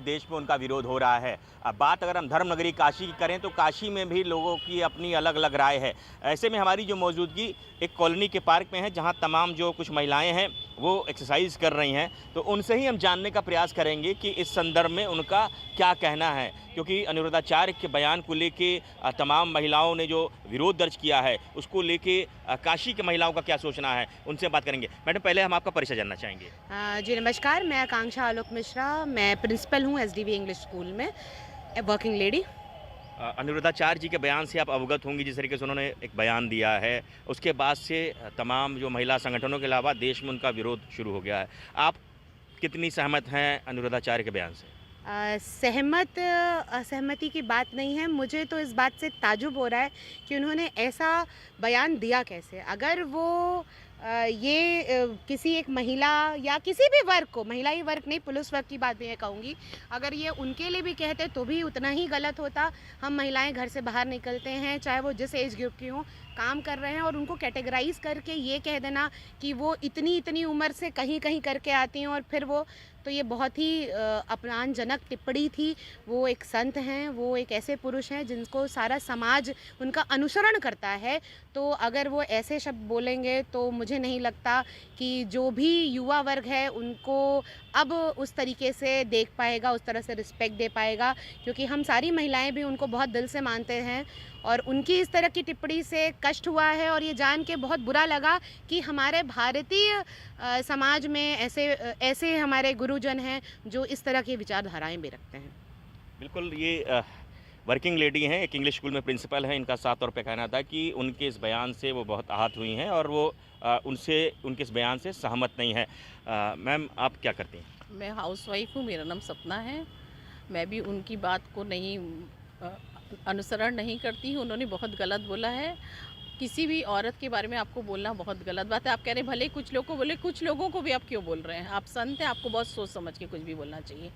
देश में उनका विरोध हो रहा है। अब बात अगर हम धर्म नगरी काशी की करें तो काशी में भी लोगों की अपनी अलग अलग राय है। ऐसे में हमारी जो मौजूदगी एक कॉलोनी के पार्क में है, जहां तमाम जो कुछ महिलाएं हैं वो एक्सरसाइज कर रही हैं, तो उनसे ही हम जानने का प्रयास करेंगे कि इस संदर्भ में उनका क्या कहना है। क्योंकि अनिरुद्धाचार्य के बयान को लेके तमाम महिलाओं ने जो विरोध दर्ज किया है उसको लेके काशी की महिलाओं का क्या सोचना है, उनसे बात करेंगे। मैडम, पहले हम आपका परिचय जानना चाहेंगे। जी नमस्कार, मैं आकांक्षा आलोक मिश्रा, मैं प्रिंसिपल हूँ एसडीवी इंग्लिश स्कूल में, वर्किंग लेडी। अनिरुद्धाचार्य जी के बयान से आप अवगत होंगी, जिस तरीके से उन्होंने एक बयान दिया है, उसके बाद से तमाम जो महिला संगठनों के अलावा देश में उनका विरोध शुरू हो गया है। आप कितनी सहमत हैं अनिरुद्धाचार्य के बयान से? असहमति की बात नहीं है। मुझे तो इस बात से ताज्जुब हो रहा है कि उन्होंने ऐसा बयान दिया कैसे। अगर वो किसी एक महिला या किसी भी वर्ग को, महिला ही वर्ग नहीं, पुरुष वर्ग की बात भी मैं कहूँगी, अगर ये उनके लिए भी कहते तो भी उतना ही गलत होता। हम महिलाएं घर से बाहर निकलते हैं, चाहे वो जिस एज ग्रुप की हों, काम कर रहे हैं, और उनको कैटेगराइज करके ये कह देना कि वो इतनी इतनी उम्र से कहीं कहीं करके आती हैं और फिर वो, तो ये बहुत ही अपमानजनक टिप्पणी थी। वो एक संत हैं, वो एक ऐसे पुरुष हैं जिनको सारा समाज उनका अनुसरण करता है, तो अगर वो ऐसे शब्द बोलेंगे तो मुझे नहीं लगता कि जो भी युवा वर्ग है उनको अब उस तरीके से देख पाएगा, उस तरह से रिस्पेक्ट दे पाएगा, क्योंकि हम सारी महिलाएं भी उनको बहुत दिल से मानते हैं। और उनकी इस तरह की टिप्पणी से कष्ट हुआ है, और ये जान के बहुत बुरा लगा कि हमारे भारतीय समाज में ऐसे हमारे गुरुजन हैं जो इस तरह की विचारधाराएं भी रखते हैं। बिल्कुल, ये वर्किंग लेडी हैं, एक इंग्लिश स्कूल में प्रिंसिपल हैं। इनका साफ तौर पे कहना था कि उनके इस बयान से वो बहुत आहत हुई हैं और वो उनके इस बयान से सहमत नहीं है। मैम, आप क्या करती हैं? मैं हाउसवाइफ हूँ, मेरा नाम सपना है। मैं भी उनकी बात को नहीं अ, अनुसरण नहीं करती हूँ। उन्होंने बहुत गलत बोला है। किसी भी औरत के बारे में आपको बोलना बहुत गलत बात है। आप कह रहे हैं भले कुछ लोग को बोले, कुछ लोगों को भी आप क्यों बोल रहे हैं? आप संत हैं, आपको बहुत सोच समझ के कुछ भी बोलना चाहिए।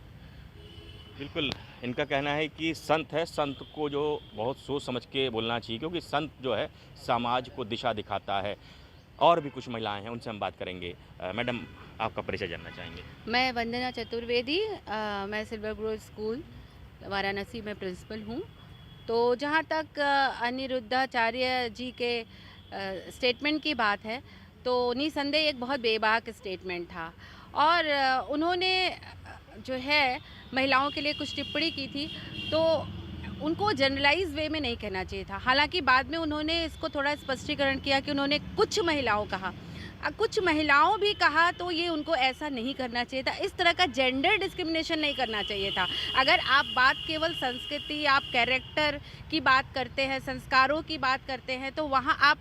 बिल्कुल, इनका कहना है कि संत है, संत को जो बहुत सोच समझ के बोलना चाहिए, क्योंकि संत जो है समाज को दिशा दिखाता है। और भी कुछ महिलाएं हैं, उनसे हम बात करेंगे। मैडम, आपका परिचय जानना चाहेंगे। मैं वंदना चतुर्वेदी, मैं सिल्वर ग्रोव स्कूल वाराणसी में प्रिंसिपल हूँ। तो जहाँ तक अनिरुद्धाचार्य जी के स्टेटमेंट की बात है, तो निसंदेह एक बहुत बेबाक स्टेटमेंट था, और उन्होंने जो है महिलाओं के लिए कुछ टिप्पणी की थी, तो उनको जनरलाइज वे में नहीं कहना चाहिए था। हालांकि बाद में उन्होंने इसको थोड़ा स्पष्टीकरण किया कि उन्होंने कुछ महिलाओं कहा, कुछ महिलाओं भी कहा, तो ये उनको ऐसा नहीं करना चाहिए था। इस तरह का जेंडर डिस्क्रिमिनेशन नहीं करना चाहिए था। अगर आप बात केवल संस्कृति, आप कैरेक्टर की बात करते हैं, संस्कारों की बात करते हैं, तो वहाँ आप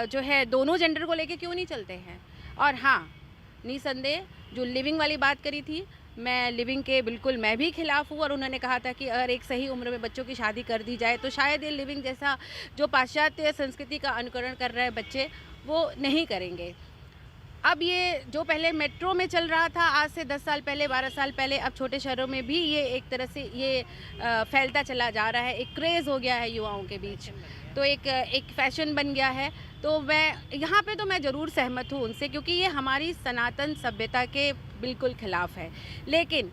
जो है दोनों जेंडर को लेके क्यों नहीं चलते हैं। और हाँ, निसंदेह जो लिविंग वाली बात करी थी, मैं लिविंग के बिल्कुल मैं भी खिलाफ़ हूँ। और उन्होंने कहा था कि अगर एक सही उम्र में बच्चों की शादी कर दी जाए तो शायद ये लिविंग जैसा जो पाश्चात्य संस्कृति का अनुकरण कर रहे हैं बच्चे, वो नहीं करेंगे। अब ये जो पहले मेट्रो में चल रहा था आज से 10 साल पहले, 12 साल पहले, अब छोटे शहरों में भी ये एक तरह से ये फैलता चला जा रहा है। एक क्रेज़ हो गया है युवाओं के बीच, तो एक फैशन बन गया है। तो मैं यहाँ पे तो मैं ज़रूर सहमत हूँ उनसे, क्योंकि ये हमारी सनातन सभ्यता के बिल्कुल खिलाफ़ है। लेकिन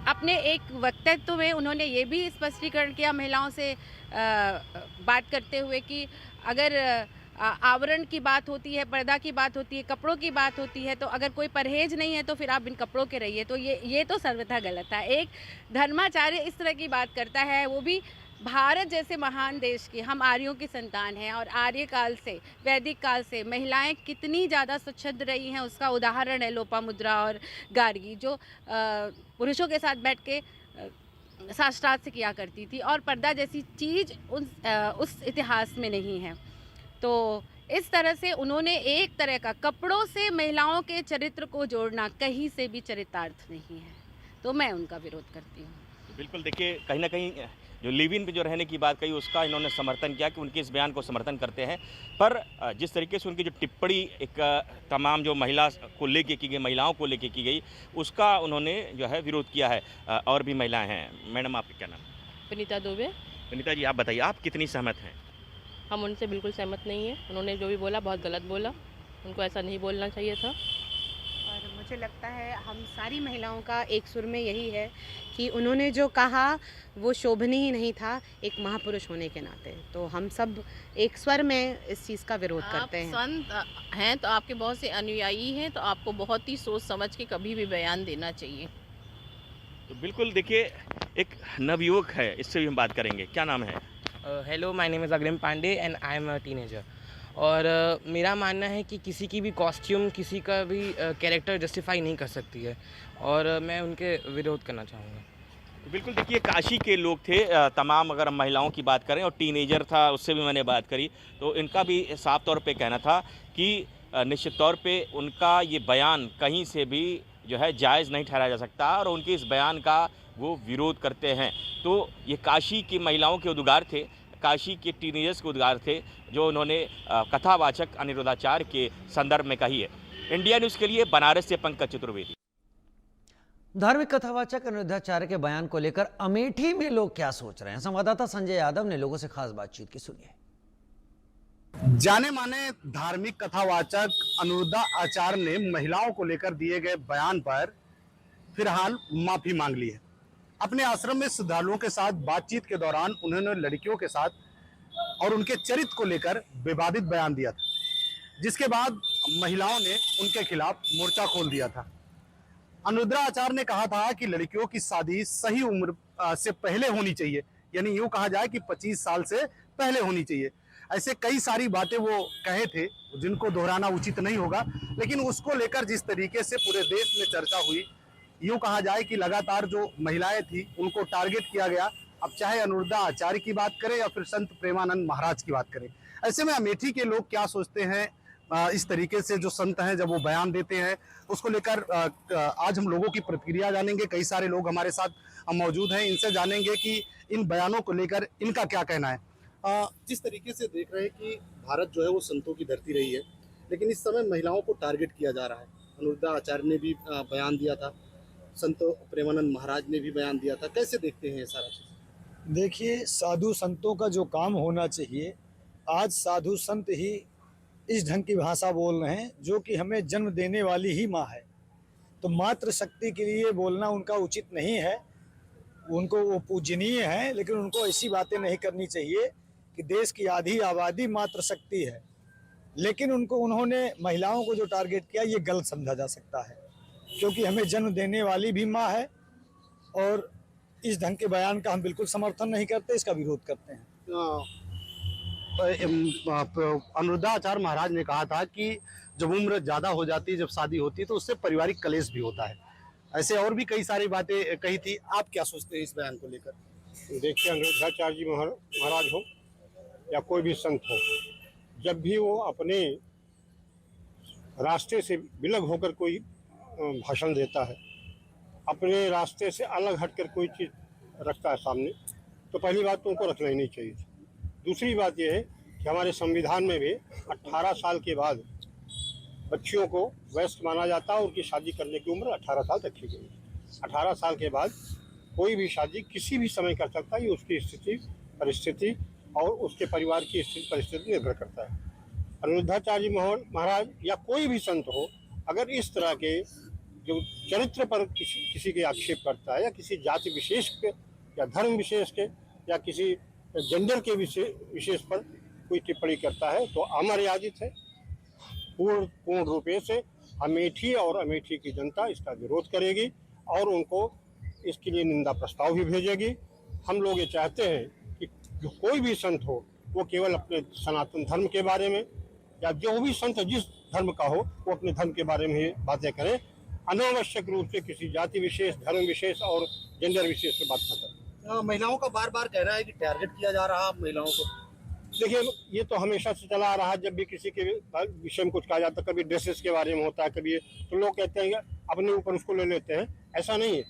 अपने एक वक्तव्य में उन्होंने ये भी स्पष्टीकरण किया महिलाओं से बात करते हुए कि अगर आवरण की बात होती है, पर्दा की बात होती है, कपड़ों की बात होती है, तो अगर कोई परहेज नहीं है तो फिर आप बिन कपड़ों के रहिए। तो ये तो सर्वथा गलत है। एक धर्माचार्य इस तरह की बात करता है, वो भी भारत जैसे महान देश की, हम आर्यों की संतान हैं, और आर्य काल से, वैदिक काल से महिलाएं कितनी ज़्यादा स्वच्छंद रही हैं, उसका उदाहरण है लोपामुद्रा और गार्गी, जो पुरुषों के साथ बैठ के शास्त्रार्थ से किया करती थी, और पर्दा जैसी चीज़ उस इतिहास में नहीं है। तो इस तरह से उन्होंने एक तरह का कपड़ों से महिलाओं के चरित्र को जोड़ना कहीं से भी चरितार्थ नहीं है, तो मैं उनका विरोध करती हूँ। बिल्कुल, देखिए, कहीं ना कहीं जो लिव इन पे जो रहने की बात कही, उसका इन्होंने समर्थन किया कि उनके इस बयान को समर्थन करते हैं। पर जिस तरीके से उनकी जो टिप्पणी एक तमाम जो महिला को लेके की गई, महिलाओं को लेके की गई, उसका उन्होंने जो है विरोध किया है। और भी महिलाएं हैं। मैडम, आपका क्या नाम? विनीता दुबे। विनीता जी, आप बताइए, आप कितनी सहमत हैं? हम उनसे बिल्कुल सहमत नहीं हैं। उन्होंने जो भी बोला बहुत गलत बोला, उनको ऐसा नहीं बोलना चाहिए था। और मुझे मुझे लगता है हम सारी महिलाओं का एक सुर में यही है कि उन्होंने जो कहा वो शोभनीय नहीं था एक महापुरुष होने के नाते। तो हम सब एक स्वर में इस चीज़ का विरोध आप करते हैं। संत हैं तो आपके बहुत से अनुयायी हैं, तो आपको बहुत ही सोच समझ के कभी भी बयान देना चाहिए। तो बिल्कुल देखिए, एक नवयुवक है, इससे भी हम बात करेंगे। क्या नाम है? Hello, my name is Agrim Pandey and I am a teenager. और मेरा मानना है कि किसी की भी कॉस्ट्यूम किसी का भी कैरेक्टर जस्टिफाई नहीं कर सकती है, और मैं उनके विरोध करना चाहूँगा। तो बिल्कुल देखिए, काशी के लोग थे तमाम, अगर हम महिलाओं की बात करें, और टीनेजर था, उससे भी मैंने बात करी, तो इनका भी साफ तौर पे कहना था कि निश्चित तौर पे उनका ये बयान कहीं से भी जो है जायज़ नहीं ठहराया जा सकता, और उनके इस बयान का वो विरोध करते हैं। तो ये काशी की महिलाओं के उद्गार थे, काशी के टीनेजर्स के उद्गार थे, जो उन्होंने कथावाचक अनिरुद्धाचार्य के संदर्भ में कही है। इंडिया न्यूज़ के लिए बनारस से पंकज चतुर्वेदी। धार्मिक कथावाचक अनिरुद्धाचार्य के बयान को लेकर अमेठी में लोग क्या सोच रहे हैं, संवाददाता संजय यादव ने लोगों से खास बातचीत की, सुनिए। जाने माने धार्मिक कथावाचक अनिरुद्धाचार्य ने महिलाओं को लेकर दिए गए बयान पर फिलहाल माफी मांग ली है। अपने आश्रम में श्रद्धालुओं के साथ बातचीत के दौरान उन्होंने लड़कियों के साथ और उनके चरित्र को लेकर विवादित बयान दिया था, जिसके बाद महिलाओं ने उनके खिलाफ मोर्चा खोल दिया था। अनिरुद्धाचार्य ने कहा था कि लड़कियों की शादी सही उम्र से पहले होनी चाहिए, यानी यूं कहा जाए कि 25 साल से पहले होनी चाहिए। ऐसे कई सारी बातें वो कहे थे जिनको दोहराना उचित नहीं होगा, लेकिन उसको लेकर जिस तरीके से पूरे देश में चर्चा हुई, यूं कहा जाए कि लगातार जो महिलाएं थी उनको टारगेट किया गया। अब चाहे अनिरुद्धाचार्य की बात करें या फिर संत प्रेमानंद महाराज की बात करें। ऐसे में अमेठी के लोग क्या सोचते हैं इस तरीके से जो संत हैं जब वो बयान देते हैं, उसको लेकर आज हम लोगों की प्रतिक्रिया जानेंगे। कई सारे लोग हमारे साथ मौजूद हैं, इनसे जानेंगे कि इन बयानों को लेकर इनका क्या कहना है। जिस तरीके से देख रहे हैं कि भारत जो है वो संतों की धरती रही है, लेकिन इस समय महिलाओं को टारगेट किया जा रहा है। अनिरुद्धाचार्य ने भी बयान दिया था, संत प्रेमानंद महाराज ने भी बयान दिया था। कैसे देखते हैं ये सारा चीज़? देखिए, साधु संतों का जो काम होना चाहिए, आज साधु संत ही इस ढंग की भाषा बोल रहे हैं जो कि हमें जन्म देने वाली ही माँ है। तो मातृ शक्ति के लिए बोलना उनका उचित नहीं है। उनको वो पूजनीय है, लेकिन उनको ऐसी बातें नहीं करनी चाहिए कि देश की आधी आबादी मातृ शक्ति है। लेकिन उन्होंने महिलाओं को जो टारगेट किया, ये गलत समझा जा सकता है, क्योंकि हमें जन्म देने वाली भी माँ है। और इस ढंग के बयान का हम बिल्कुल समर्थन नहीं करते, इसका विरोध करते हैं। अनिरुद्धाचार्य महाराज ने कहा था कि जब उम्र ज़्यादा हो जाती है, जब शादी होती है, तो उससे पारिवारिक कलेश भी होता है। ऐसे और भी कई सारी बातें कही थी। आप क्या सोचते हैं इस बयान को लेकर? देखिए, अनिरुद्धाचार्य जी महाराज हो या कोई भी संत हो, जब भी वो अपने रास्ते से विलग होकर कोई भाषण देता है, अपने रास्ते से अलग हटकर कोई चीज़ रखता है सामने, तो पहली बात तो उनको रखना ही नहीं चाहिए। दूसरी बात यह है कि हमारे संविधान में भी 18 साल के बाद बच्चियों को वयस्क माना जाता है। उनकी शादी करने की उम्र 18 साल रखी गई है। 18 साल के बाद कोई भी शादी किसी भी समय कर सकता है। ये उसकी स्थिति, परिस्थिति और उसके परिवार की स्थिति परिस्थिति निर्भर करता है। अनिरुद्धाचार्य जी महाराज या कोई भी संत हो, अगर इस तरह के जो चरित्र पर किसी के आक्षेप करता है, या किसी जाति विशेष के या धर्म विशेष के या किसी जेंडर के विशेष पर कोई टिप्पणी करता है, तो अमर्यादित है। पूर्ण रूपे से अमेठी और अमेठी की जनता इसका विरोध करेगी और उनको इसके लिए निंदा प्रस्ताव भी भेजेगी। हम लोग ये चाहते हैं कि जो कोई भी संत हो, वो केवल अपने सनातन धर्म के बारे में, या जो भी संत जिस धर्म का हो, वो अपने धर्म के बारे में ही बातें करें। अनावश्यक रूप से किसी जाति विशेष, धर्म विशेष और जेंडर विशेष पे बात न करें। महिलाओं का बार बार कह रहा है कि टारगेट किया जा रहा है महिलाओं को। देखिए, ये तो हमेशा से चला आ रहा है। जब भी किसी के विषय में कुछ कहा जाता है, कभी ड्रेसेस के बारे में होता है, कभी तो लोग कहते हैं अपने ऊपर उसको ले लेते हैं। ऐसा नहीं है।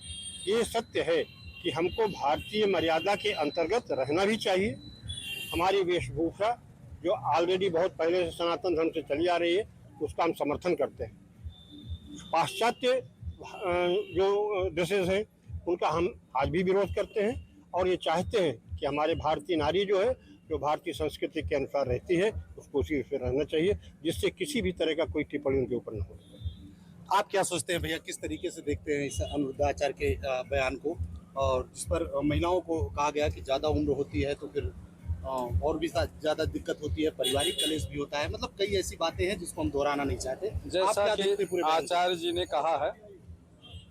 ये सत्य है कि हमको भारतीय मर्यादा के अंतर्गत रहना भी चाहिए। हमारी वेशभूषा जो ऑलरेडी बहुत पहले से सनातन धर्म से चली आ रही है, उसका हम समर्थन करते हैं। पाश्चात्य जो ड्रेसेस हैं, उनका हम आज भी विरोध करते हैं और ये चाहते हैं कि हमारे भारतीय नारी जो है, जो भारतीय संस्कृति के अनुसार रहती है, उसको उसी से रहना चाहिए, जिससे किसी भी तरह का कोई टिप्पणी उनके ऊपर न हो। आप क्या सोचते हैं भैया, किस तरीके से देखते हैं इस अनुरुद्धा आचार्य के बयान को, और जिस पर महिलाओं को कहा गया कि ज़्यादा उम्र होती है तो फिर और भी ज़्यादा दिक्कत होती है, पारिवारिक कलेश भी होता है, मतलब कई ऐसी बातें हैं जिसको हम दोहराना नहीं चाहते। आप जैसा क्या देखते हैं पूरे कि बयान को? आचार्य जी ने कहा है,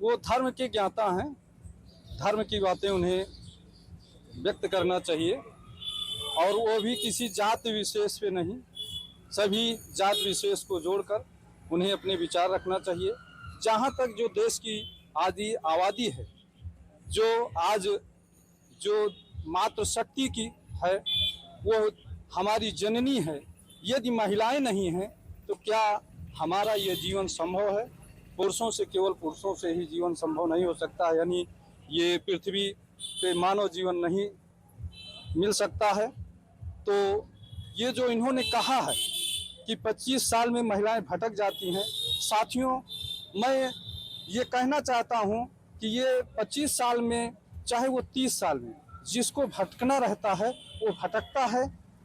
वो धर्म के ज्ञाता हैं, धर्म की बातें उन्हें व्यक्त करना चाहिए, और वो भी किसी जात विशेष पे नहीं, सभी जात विशेष को जोड़कर उन्हें अपने विचार रखना चाहिए। जहाँ तक जो देश की आबादी है, जो आज जो मातृशक्ति की है, वो हमारी जननी है, यदि महिलाएं नहीं हैं तो क्या हमारा ये जीवन संभव है? पुरुषों से, केवल पुरुषों से ही जीवन संभव नहीं हो सकता, यानी ये पृथ्वी पे मानव जीवन नहीं मिल सकता है। तो ये जो इन्होंने कहा है कि 25 साल में महिलाएं भटक जाती हैं, साथियों मैं ये कहना चाहता हूँ कि ये 25 साल में, चाहे वो 30 साल में, जिसको भटकना रहता है वो भटकता है,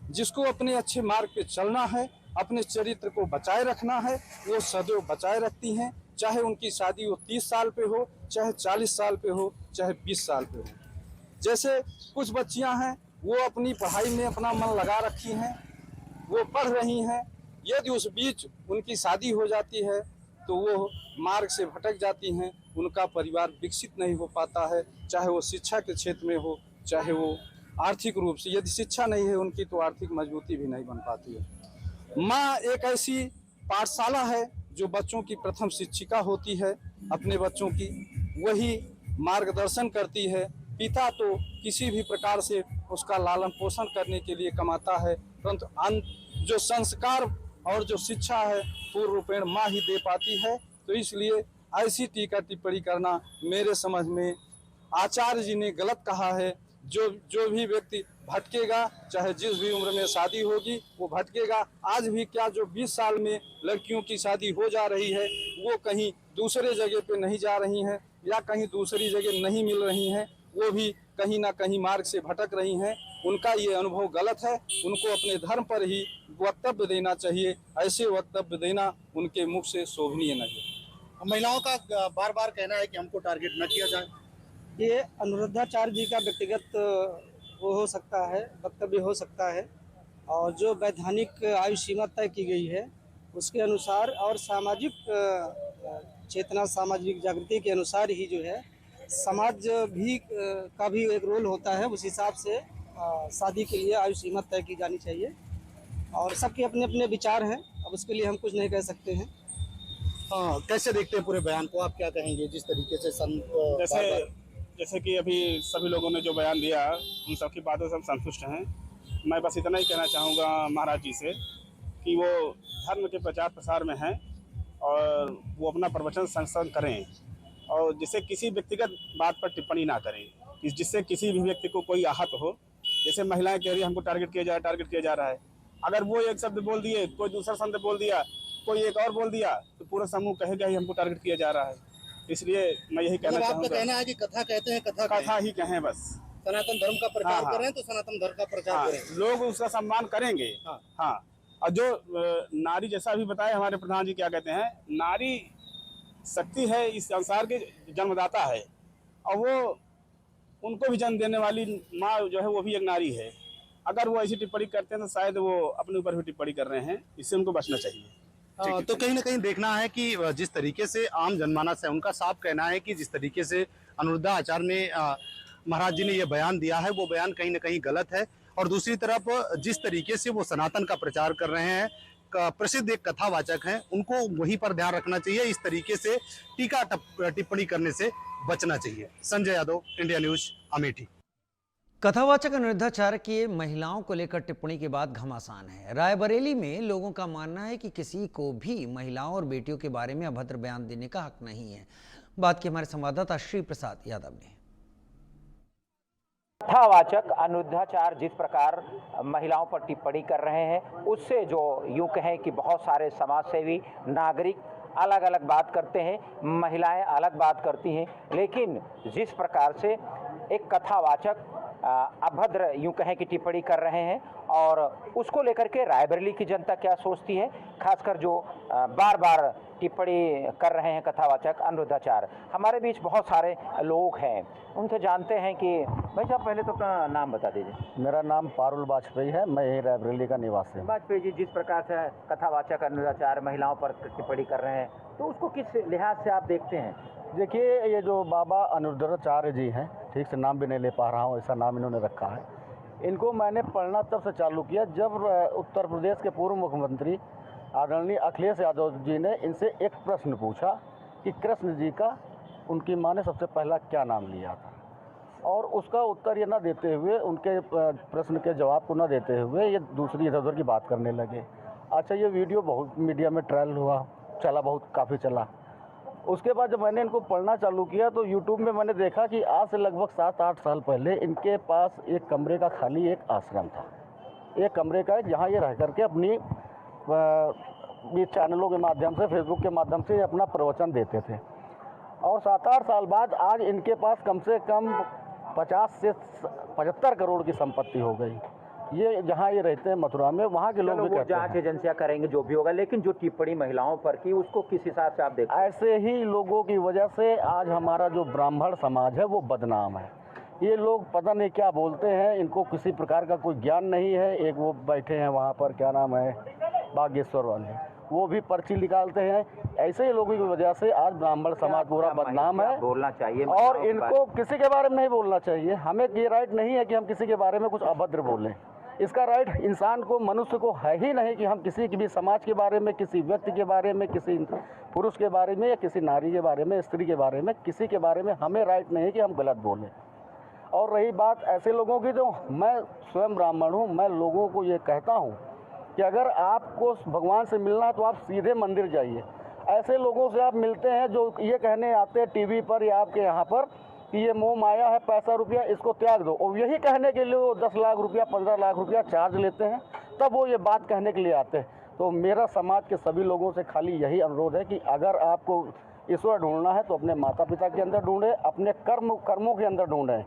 जिसको अपने अच्छे मार्ग पे चलना है, अपने चरित्र को बचाए रखना है, वो सदैव बचाए रखती हैं, चाहे उनकी शादी वो 30 साल पे हो, चाहे 40 साल पे हो, चाहे 20 साल पे हो। जैसे कुछ बच्चियां हैं, वो अपनी पढ़ाई में अपना मन लगा रखी हैं, वो पढ़ रही हैं, यदि उस बीच उनकी शादी हो जाती है तो वो मार्ग से भटक जाती हैं, उनका परिवार विकसित नहीं हो पाता है, चाहे वो शिक्षा के क्षेत्र में हो, चाहे वो आर्थिक रूप से, यदि शिक्षा नहीं है उनकी तो आर्थिक मजबूती भी नहीं बन पाती है। माँ एक ऐसी पाठशाला है जो बच्चों की प्रथम शिक्षिका होती है, अपने बच्चों की वही मार्गदर्शन करती है। पिता तो किसी भी प्रकार से उसका लालन पोषण करने के लिए कमाता है, परंतु जो संस्कार और जो शिक्षा है पूर्ण रूपेण माँ ही दे पाती है। तो इसलिए ऐसी टीका टिप्पणी करना मेरे समझ में आचार्य जी ने गलत कहा है। जो भी व्यक्ति भटकेगा, चाहे जिस भी उम्र में शादी होगी वो भटकेगा। आज भी क्या जो 20 साल में लड़कियों की शादी हो जा रही है वो कहीं दूसरे जगह पे नहीं जा रही हैं, या कहीं दूसरी जगह नहीं मिल रही हैं, वो भी कहीं ना कहीं मार्ग से भटक रही हैं। उनका ये अनुभव गलत है, उनको अपने धर्म पर ही वक्तव्य देना चाहिए। ऐसे वक्तव्य देना उनके मुख से शोभनीय नहीं है। महिलाओं का बार बार कहना है कि हमको टारगेट न किया जाए। ये अनुरुद्धाचार्य जी का व्यक्तिगत वो हो सकता है, वक्तव्य हो सकता है, और जो वैधानिक आयु सीमा तय की गई है उसके अनुसार और सामाजिक चेतना, सामाजिक जागृति के अनुसार ही जो है समाज भी का भी एक रोल होता है। उस हिसाब से शादी के लिए आयु सीमा तय की जानी चाहिए, और सबके अपने अपने विचार हैं, अब उसके लिए हम कुछ नहीं कह सकते हैं। हाँ, कैसे देखते हैं पूरे बयान को, आप क्या कहेंगे? जिस तरीके से जैसे कि अभी सभी लोगों ने जो बयान दिया उन सब की बातों से हम संतुष्ट हैं। मैं बस इतना ही कहना चाहूँगा महाराज जी से कि वो धर्म के प्रचार प्रसार में हैं और वो अपना प्रवचन संस्करण करें, और जिससे किसी व्यक्तिगत बात पर टिप्पणी ना करें, जिससे किसी भी व्यक्ति को कोई आहत हो। जैसे महिलाएं कह रही है हमको टारगेट किया जा रहा है, अगर वो एक शब्द बोल दिए, कोई दूसरा शब्द बोल दिया, कोई एक और बोल दिया, तो पूरा समूह कहेगा ही हमको टारगेट किया जा रहा है। इसलिए मैं यही कहना चाहूँगा। आपका कहना है कि कथा कहते हैं, कथा ही कहें, बस सनातन धर्म का प्रचार हाँ। करें तो सनातन धर्म का प्रचार करें, लोग उसका सम्मान करेंगे। हाँ, और जो नारी, जैसा अभी बताया हमारे प्रधान जी क्या कहते हैं, नारी शक्ति है, इस संसार के जन्मदाता है, और वो उनको भी जन्म देने वाली माँ जो है वो भी एक नारी है। अगर वो ऐसी टिप्पणी करते हैं तो शायद वो अपने ऊपर भी टिप्पणी कर रहे हैं, इससे उनको बचना चाहिए। तो कहीं ना कहीं देखना है कि जिस तरीके से आम जनमानस है, उनका साफ कहना है कि जिस तरीके से अनुरुद्धा आचार्य ने महाराज जी ने ये बयान दिया है वो बयान कहीं ना कहीं गलत है। और दूसरी तरफ जिस तरीके से वो सनातन का प्रचार कर रहे हैं, प्रसिद्ध एक कथावाचक हैं, उनको वहीं पर ध्यान रखना चाहिए। इस तरीके से टीका टिप्पणी करने से बचना चाहिए। Sanjay Yadav, India news, Amethi. कथावाचक अनुरुद्धाचार्य की महिलाओं को लेकर टिप्पणी के बाद घमासान है। रायबरेली में लोगों का मानना है कि किसी को भी महिलाओं और बेटियों के बारे में अभद्र बयान देने का हक नहीं है। बात की हमारे संवाददाता श्री प्रसाद यादव ने। कथावाचक अनुरुद्धाचार्य जिस प्रकार महिलाओं पर टिप्पणी कर रहे हैं, उससे जो यूं कहें कि बहुत सारे समाजसेवी, नागरिक अलग अलग बात करते हैं, महिलाएं अलग बात करती हैं, लेकिन जिस प्रकार से एक कथावाचक अभद्र यूं कहें कि टिप्पणी कर रहे हैं, और उसको लेकर के रायबरेली की जनता क्या सोचती है, खासकर जो बार बार टिप्पणी कर रहे हैं कथावाचक अनिरुद्धाचार्य। हमारे बीच बहुत सारे लोग हैं, उनसे जानते हैं कि भाई साहब पहले तो अपना नाम बता दीजिए। मेरा नाम पारुल वाजपेयी है, मैं यही रायबरेली का निवासी हूँ। वाजपेयी जी, जिस प्रकार से कथावाचक अनिरुद्धाचार्य महिलाओं पर टिप्पणी कर रहे हैं, तो उसको किस लिहाज से आप देखते हैं? देखिए, ये जो बाबा अनिरुद्धाचार्य जी हैं, ठीक से नाम भी नहीं ले पा रहा हूँ, ऐसा नाम इन्होंने रखा है। इनको मैंने पढ़ना तब से चालू किया जब उत्तर प्रदेश के पूर्व मुख्यमंत्री आदरणीय अखिलेश यादव जी ने इनसे एक प्रश्न पूछा कि कृष्ण जी का उनकी माँ ने सबसे पहला क्या नाम लिया था, और उसका उत्तर ये ना देते हुए, उनके प्रश्न के जवाब को ना देते हुए ये दूसरी इधर उधर की बात करने लगे। अच्छा, ये वीडियो बहुत मीडिया में ट्रायल हुआ, चला, बहुत काफ़ी चला। उसके बाद जब मैंने इनको पढ़ना चालू किया तो यूट्यूब में मैंने देखा कि आज से लगभग 7-8 साल पहले इनके पास एक कमरे का खाली एक आश्रम था, एक कमरे का, जहाँ ये रह करके अपनी ये चैनलों के माध्यम से, फेसबुक के माध्यम से अपना प्रवचन देते थे। और 7-8 साल बाद आज इनके पास कम से कम 50 से 75 करोड़ की संपत्ति हो गई। ये जहाँ ये रहते हैं मथुरा में, वहाँ के लोग भी कहते हैं। जांच एजेंसियां करेंगे जो भी होगा, लेकिन जो टिप्पणी महिलाओं पर की, उसको किस हिसाब से आप देखते हैं? ऐसे ही लोगों की वजह से आज हमारा जो ब्राह्मण समाज है वो बदनाम है। ये लोग पता नहीं क्या बोलते हैं, इनको किसी प्रकार का कोई ज्ञान नहीं है। एक वो बैठे हैं वहाँ पर, क्या नाम है, बागेश्वर वाले, वो भी पर्ची निकालते हैं। ऐसे ही लोगों की वजह से आज ब्राह्मण समाज पूरा बदनाम है। बोलना चाहिए और इनको किसी के बारे में नहीं बोलना चाहिए। हमें ये राइट नहीं है कि हम किसी के बारे में कुछ अभद्र बोलें। इसका राइट इंसान को, मनुष्य को है ही नहीं कि हम किसी भी समाज के बारे में, किसी व्यक्ति के बारे में, किसी पुरुष के बारे में या किसी नारी के बारे में, स्त्री के बारे में, किसी के बारे में हमें राइट नहीं है कि हम गलत बोलें। और रही बात ऐसे लोगों की, तो मैं स्वयं ब्राह्मण हूँ, मैं लोगों को ये कहता हूँ कि अगर आपको भगवान से मिलना है तो आप सीधे मंदिर जाइए। ऐसे लोगों से आप मिलते हैं जो ये कहने आते हैं टीवी पर या आपके यहाँ पर कि ये मोह माया है, पैसा रुपया इसको त्याग दो, और यही कहने के लिए वो 10 लाख रुपया, 15 लाख रुपया चार्ज लेते हैं, तब वो ये बात कहने के लिए आते हैं। तो मेरा समाज के सभी लोगों से खाली यही अनुरोध है कि अगर आपको ईश्वर ढूंढना है तो अपने माता पिता के अंदर ढूंढें, अपने कर्मों के अंदर ढूंढें।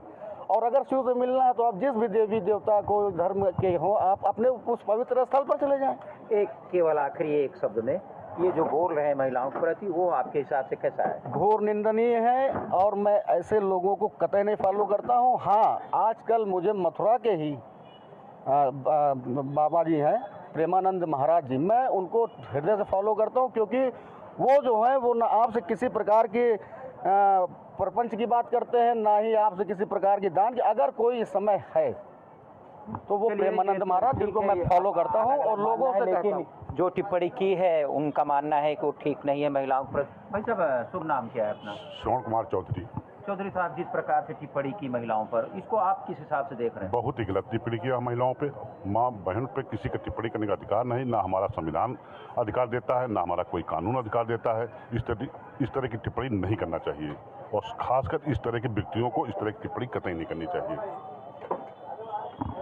और अगर शिव से मिलना है तो आप जिस भी देवी देवता को धर्म के हो, आप अपने उस पवित्र स्थल पर चले जाएं। एक केवल आखिरी एक शब्द में, ये जो बोल रहे हैं महिलाओं के प्रति, वो आपके हिसाब से कैसा है? घोर निंदनीय है, और मैं ऐसे लोगों को कतई नहीं फॉलो करता हूँ। हाँ, आजकल मुझे मथुरा के ही बाबा जी हैं, प्रेमानंद महाराज जी, मैं उनको हृदय से फॉलो करता हूँ, क्योंकि वो जो है वो ना आपसे किसी प्रकार की प्रपंच की बात करते हैं, ना ही आपसे किसी प्रकार की दान की। अगर कोई समय है तो वो प्रेमानंद महाराज, जिनको मैं फॉलो करता हूँ और लोगों से कहता हूँ। जो टिप्पणी की है उनका मानना है कि वो ठीक नहीं है महिलाओं पर। भाई साहब, शुभ नाम क्या है अपना? श्रवण कुमार चौधरी। चौधरी साहब, जिस प्रकार से टिप्पणी की महिलाओं पर, इसको आप किस हिसाब से देख रहे हैं? बहुत ही गलत टिप्पणी किया महिलाओं पे। माँ बहन पे किसी का टिप्पणी करने का अधिकार नहीं, ना हमारा संविधान अधिकार देता है, ना हमारा कोई कानून अधिकार देता है। इस तरह की टिप्पणी नहीं करना चाहिए, और खासकर इस तरह के व्यक्तियों को इस तरह की टिप्पणी कतई नहीं करनी चाहिए।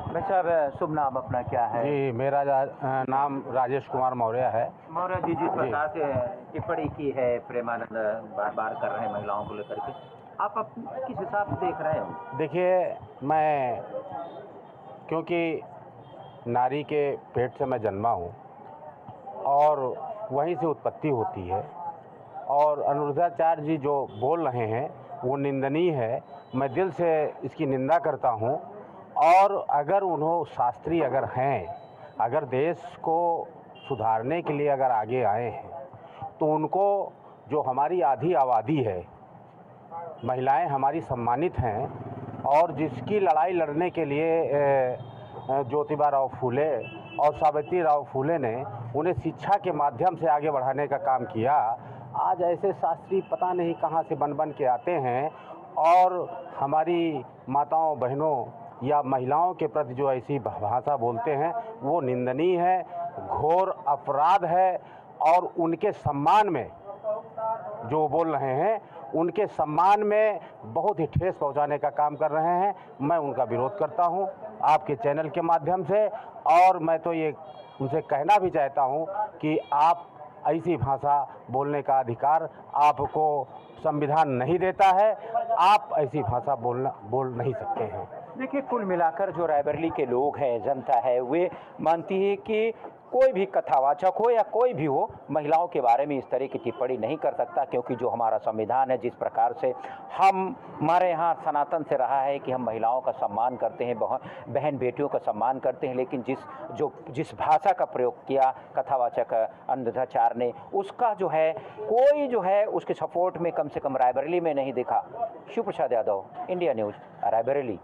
भाई साहब, शुभ नाम अपना क्या है? जी, मेरा नाम राजेश कुमार मौर्य है। मौर्य जी, जिस प्रकार से टिप्पणी की है प्रेमानंद बार बार कर रहे हैं महिलाओं को लेकर के, आप किस हिसाब से देख रहे हो? देखिए, मैं क्योंकि नारी के पेट से मैं जन्मा हूँ और वहीं से उत्पत्ति होती है, और अनिरुद्धाचार्य जी जो बोल रहे हैं वो निंदनीय है। मैं दिल से इसकी निंदा करता हूँ। और अगर उन्होंने शास्त्री अगर हैं, अगर देश को सुधारने के लिए अगर आगे आए हैं, तो उनको, जो हमारी आधी आबादी है, महिलाएं हमारी सम्मानित हैं, और जिसकी लड़ाई लड़ने के लिए ज्योतिबा राव फूले और सावित्री राव फूले ने उन्हें शिक्षा के माध्यम से आगे बढ़ाने का काम किया। आज ऐसे शास्त्री पता नहीं कहाँ से बन के आते हैं, और हमारी माताओं बहनों या महिलाओं के प्रति जो ऐसी भाषा बोलते हैं वो निंदनीय है, घोर अपराध है। और उनके सम्मान में जो बोल रहे हैं, उनके सम्मान में बहुत ही ठेस पहुंचाने का काम कर रहे हैं। मैं उनका विरोध करता हूं आपके चैनल के माध्यम से, और मैं तो ये उनसे कहना भी चाहता हूं कि आप ऐसी भाषा बोलने का अधिकार आपको संविधान नहीं देता है। आप ऐसी भाषा बोल नहीं सकते हैं। देखिए, कुल मिलाकर जो रायबरेली के लोग हैं, जनता है, वे मानती है कि कोई भी कथावाचक हो या कोई भी हो, महिलाओं के बारे में इस तरह की टिप्पणी नहीं कर सकता, क्योंकि जो हमारा संविधान है, जिस प्रकार से हमारे यहाँ सनातन से रहा है कि हम महिलाओं का सम्मान करते हैं, बहन बेटियों का सम्मान करते हैं, लेकिन जिस भाषा का प्रयोग किया कथावाचक अनुरुद्धाचार्य ने, उसका जो है कोई जो है उसके सपोर्ट में कम से कम रायबरेली में नहीं दिखा। Shiv Prasad Yadav, India news, Raebareli.